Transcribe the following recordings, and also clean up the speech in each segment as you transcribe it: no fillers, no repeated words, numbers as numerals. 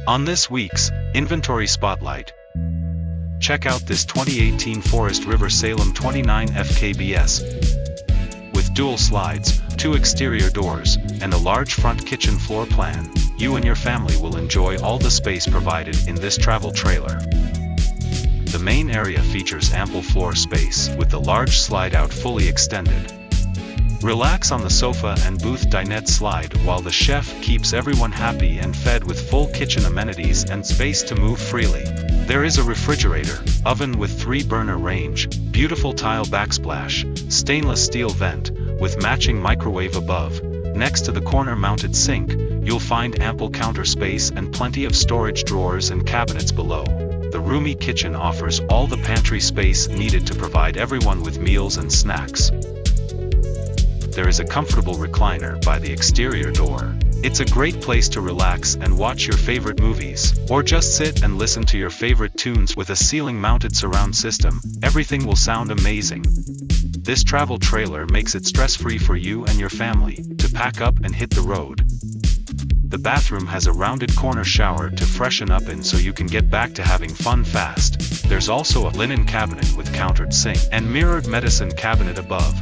On this week's Inventory Spotlight, check out this 2018 Forest River Salem 29FKBS. With dual slides, 2 exterior doors, and a large front kitchen floor plan, you and your family will enjoy all the space provided in this travel trailer. The main area features ample floor space, with the large slide-out fully extended. Relax on the sofa and booth dinette slide while the chef keeps everyone happy and fed with full kitchen amenities and space to move freely. There is a refrigerator, oven with 3-burner range, beautiful tile backsplash, stainless steel vent, with matching microwave above. Next to the corner-mounted sink, you'll find ample counter space and plenty of storage drawers and cabinets below. The roomy kitchen offers all the pantry space needed to provide everyone with meals and snacks. There is a comfortable recliner by the exterior door. It's a great place to relax and watch your favorite movies, or just sit and listen to your favorite tunes with a ceiling-mounted surround system. Everything will sound amazing. This travel trailer makes it stress-free for you and your family to pack up and hit the road. The bathroom has a rounded corner shower to freshen up in so you can get back to having fun fast. There's also a linen cabinet with countered sink and mirrored medicine cabinet above.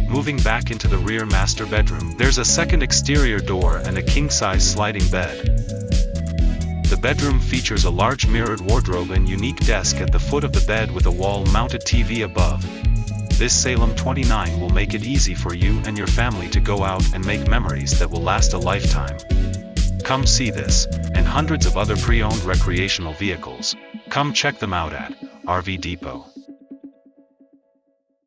Moving back into the rear master bedroom, there's a second exterior door and a king-size sliding bed. The bedroom features a large mirrored wardrobe and unique desk at the foot of the bed with a wall-mounted TV above. This Salem 29 will make it easy for you and your family to go out and make memories that will last a lifetime. Come see this, and hundreds of other pre-owned recreational vehicles. Come check them out at RV Depot.